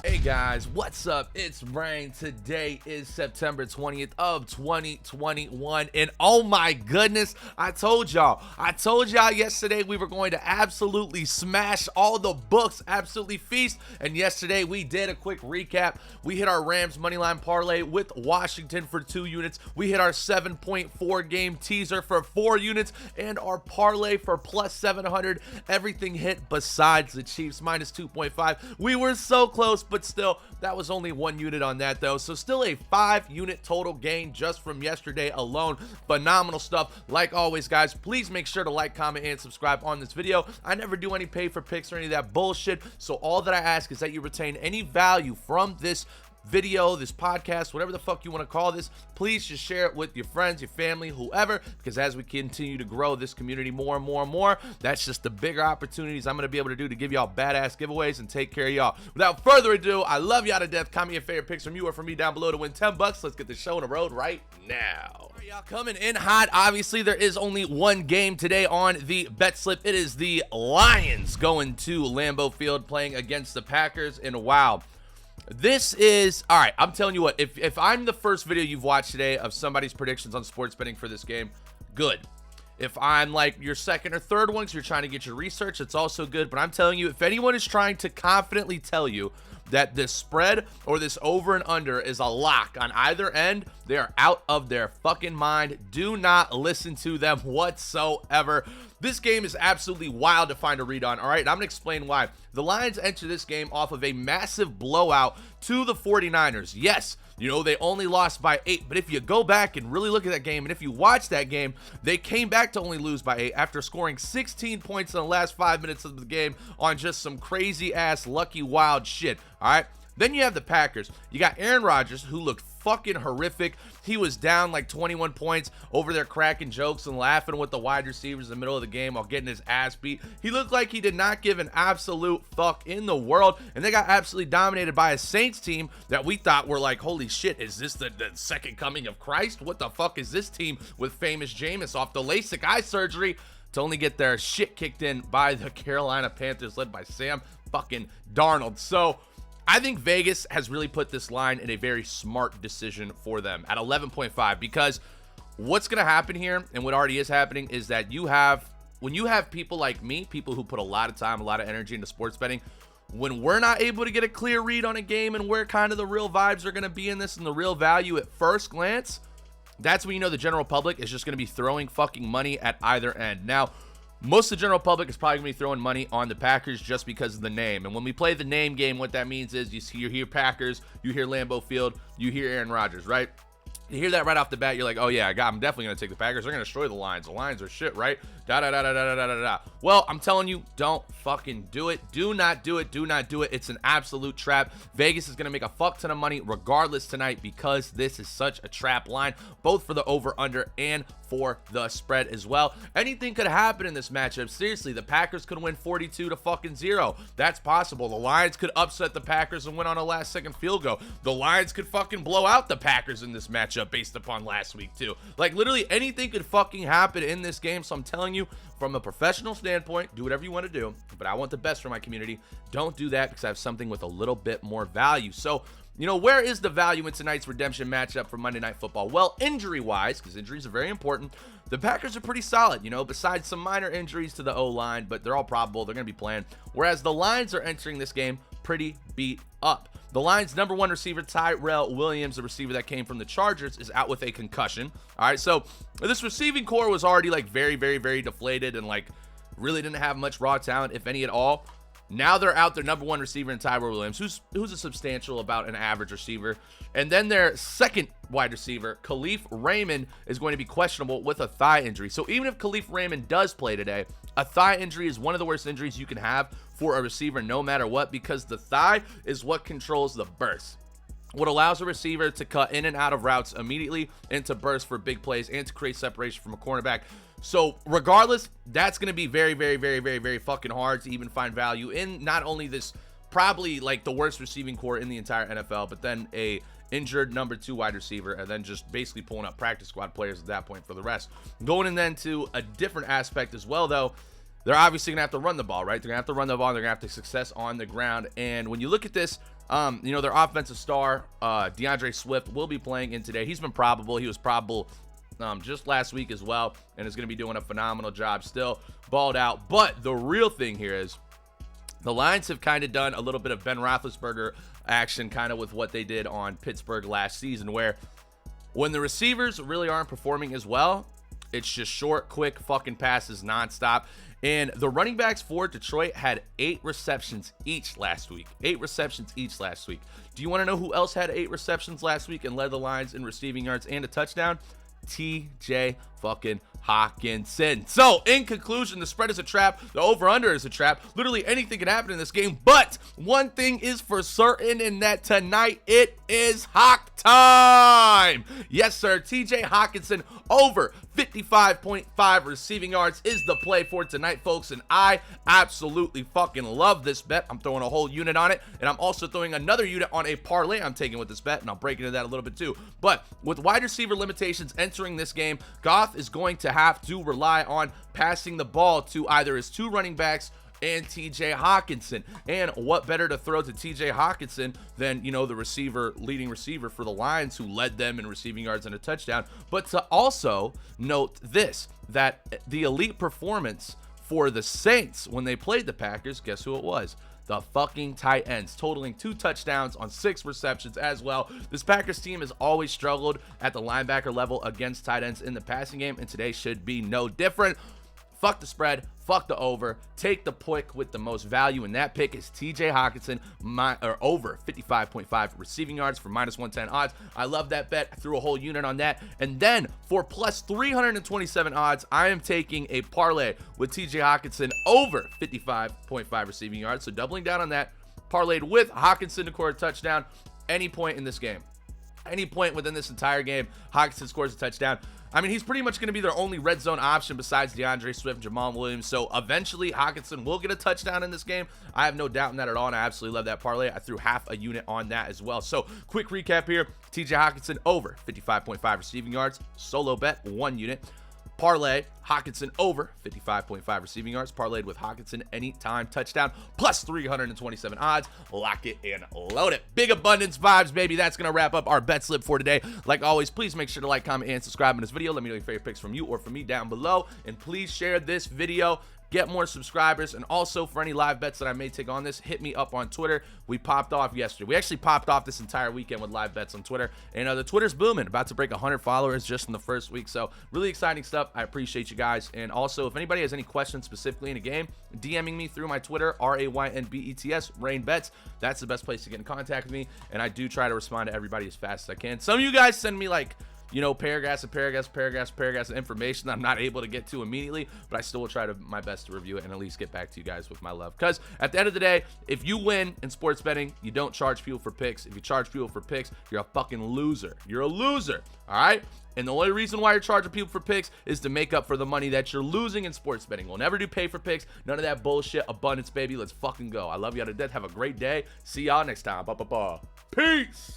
Hey guys, what's up? It's Brain. Today is September 20th of 2021, and oh my goodness, I told y'all yesterday we were going to absolutely smash all the books, absolutely feast, and yesterday we did a quick recap. We hit our Rams moneyline parlay with Washington for 2 units. We hit our 7.4 game teaser for 4 units, and our parlay for plus 700. Everything hit besides the Chiefs minus 2.5. We were so close, but still, that was only 1 unit on that though, so still a 5 unit total gain just from yesterday alone. Phenomenal stuff. Like always, guys, please make sure to like, comment, and subscribe on this video. I never do any pay for picks or any of that bullshit, so all that I ask is that you retain any value from this video, this podcast, whatever the fuck you want to call this. Please just share it with your friends, your family, whoever, because as we continue to grow this community more and more and more, that's just the bigger opportunities I'm going to be able to do to give y'all badass giveaways and take care of y'all. Without further ado, I love y'all to death. Comment your favorite picks from you or from me down below to win 10 bucks. Let's get the show on the road right now. Y'all coming in hot. Obviously, there is only 1 game today on the bet slip. It is the Lions going to Lambeau Field playing against the Packers, and wow, this is, all right, I'm telling you what, if I'm the first video you've watched today of somebody's predictions on sports betting for this game, good. If I'm like your second or third one because you're trying to get your research, it's also good. But I'm telling you, if anyone is trying to confidently tell you that this spread or this over and under is a lock on either end, they are out of their fucking mind. Do not listen to them whatsoever. This game is absolutely wild to find a read on, all right? And I'm going to explain why. The Lions enter this game off of a massive blowout to the 49ers. Yes, you know, they only lost by 8, but if you go back and really look at that game, and if you watch that game, they came back to only lose by 8 after scoring 16 points in the last 5 minutes of the game on just some crazy-ass, lucky, wild shit, all right? Then you have the Packers. You got Aaron Rodgers, who looked fucking horrific. He was down like 21 points over there cracking jokes and laughing with the wide receivers in the middle of the game while getting his ass beat. He looked like he did not give an absolute fuck in the world, and they got absolutely dominated by a Saints team that we thought were like, holy shit, is this the second coming of Christ? What the fuck is this team with famous Jameis off the LASIK eye surgery to only get their shit kicked in by the Carolina Panthers led by Sam fucking Darnold? So I think Vegas has really put this line in a very smart decision for them at 11.5, because what's going to happen here, and what already is happening, is that when you have people like me, people who put a lot of time, a lot of energy into sports betting, when we're not able to get a clear read on a game and where kind of the real vibes are going to be in this and the real value at first glance, that's when you know the general public is just going to be throwing fucking money at either end. Now, most of the general public is probably going to be throwing money on the Packers just because of the name. And when we play the name game, what that means is you hear Packers, you hear Lambeau Field, you hear Aaron Rodgers, right? You hear that right off the bat, you're like, oh yeah, I'm definitely going to take the Packers. They're going to destroy the Lions. The Lions are shit, right? Da-da-da-da-da-da-da-da. Well, I'm telling you, don't fucking do it. Do not do it. Do not do it. It's an absolute trap. Vegas is going to make a fuck ton of money regardless tonight because this is such a trap line, both for the over-under and for the spread as well. Anything could happen in this matchup. Seriously, the Packers could win 42-0. That's possible. The Lions could upset the Packers and win on a last-second field goal. The Lions could fucking blow out the Packers in this matchup based upon last week too. Like, literally anything could fucking happen in this game. So I'm telling you, from a professional standpoint, do whatever you want to do, but I want the best for my community. Don't do that because I have something with a little bit more value. So, you know, where is the value in tonight's redemption matchup for Monday Night Football? Well, injury-wise, because injuries are very important, the Packers are pretty solid, you know, besides some minor injuries to the O-line, but they're all probable. They're going to be playing. Whereas the Lions are entering this game pretty beat up. The Lions' #1 receiver, Tyrell Williams, the receiver that came from the Chargers, is out with a concussion. All right, so this receiving core was already like very, very, very deflated and like really didn't have much raw talent, if any at all. Now they're out their #1 receiver in Tyrell Williams, who's a substantial, about an average receiver. And then their second wide receiver, Khalif Raymond, is going to be questionable with a thigh injury. So even if Khalif Raymond does play today, a thigh injury is one of the worst injuries you can have for a receiver no matter what, because the thigh is what controls the burst. What allows a receiver to cut in and out of routes immediately and to burst for big plays and to create separation from a cornerback. So regardless, that's going to be very, very, very, very, very fucking hard to even find value in not only this probably like the worst receiving core in the entire NFL, but then a injured #2 wide receiver, and then just basically pulling up practice squad players at that point for the rest. Going in then to a different aspect as well, though, they're obviously going to have to run the ball, right? They're going to have to run the ball. They're going to have to success on the ground. And when you look at this, Their offensive star, DeAndre Swift, will be playing in today. He's been probable. He was probable just last week as well, and is going to be doing a phenomenal job still. Balled out. But the real thing here is the Lions have kind of done a little bit of Ben Roethlisberger action, kind of with what they did on Pittsburgh last season, where when the receivers really aren't performing as well, it's just short, quick fucking passes nonstop. And the running backs for Detroit had 8 receptions each last week. 8 receptions each last week. Do you want to know who else had 8 receptions last week and led the Lions in receiving yards and a touchdown? TJ fucking Hawkinson. So, in conclusion, the spread is a trap. The over-under is a trap. Literally anything can happen in this game. But one thing is for certain, in that tonight it is Hawk time. Yes, sir. TJ Hawkinson over 55.5 receiving yards is the play for tonight, folks. And I absolutely fucking love this bet. I'm throwing a whole unit on it. And I'm also throwing another unit on a parlay I'm taking with this bet. And I'll break into that a little bit too. But with wide receiver limitations entering this game, Goff is going to have to rely on passing the ball to either his 2 running backs and TJ Hawkinson. And what better to throw to TJ Hawkinson than, the leading receiver for the Lions, who led them in receiving yards and a touchdown. But to also note this, that the elite performance for the Saints when they played the Packers, guess who it was? The fucking tight ends, totaling 2 touchdowns on 6 receptions as well. This Packers team has always struggled at the linebacker level against tight ends in the passing game, and today should be no different. Fuck the spread, fuck the over, take the pick with the most value, and that pick is TJ Hawkinson, over 55.5 receiving yards for -110 odds. I love that bet. I threw a whole unit on that. And then for plus 327 odds, I am taking a parlay with TJ Hawkinson over 55.5 receiving yards. So doubling down on that, parlayed with Hawkinson to score a touchdown any point in this game. Any point within this entire game, Hawkinson scores a touchdown. I mean, he's pretty much going to be their only red zone option besides DeAndre Swift and Jamal Williams. So eventually, Hawkinson will get a touchdown in this game. I have no doubt in that at all, and I absolutely love that parlay. I threw half a unit on that as well. So quick recap here. TJ Hawkinson over 55.5 receiving yards. Solo bet, 1 unit. Parlay, Hawkinson over 55.5 receiving yards, parlayed with Hawkinson anytime touchdown, plus 327 odds. Lock it and load it. Big abundance vibes, baby. That's going to wrap up our bet slip for today. Like always, please make sure to like, comment, and subscribe in this video. Let me know your favorite picks from you or from me down below. And please share this video. Get more subscribers, and also for any live bets that I may take on this, hit me up on Twitter. We popped off yesterday. We actually popped off this entire weekend with live bets on Twitter, and the Twitter's booming, about to break 100 followers just in the first week. So really exciting stuff. I appreciate you guys. And also, if anybody has any questions specifically in a game, DMing me through my Twitter, RAYNBETS, Rain Bets. That's the best place to get in contact with me, and I do try to respond to everybody as fast as I can. Some of you guys send me like paragraphs of information that I'm not able to get to immediately, but I still will try my best to review it and at least get back to you guys with my love. Because at the end of the day, if you win in sports betting, you don't charge people for picks. If you charge people for picks, you're a fucking loser. You're a loser, all right? And the only reason why you're charging people for picks is to make up for the money that you're losing in sports betting. We'll never do pay for picks. None of that bullshit. Abundance, baby. Let's fucking go. I love y'all to death. Have a great day. See y'all next time. Peace.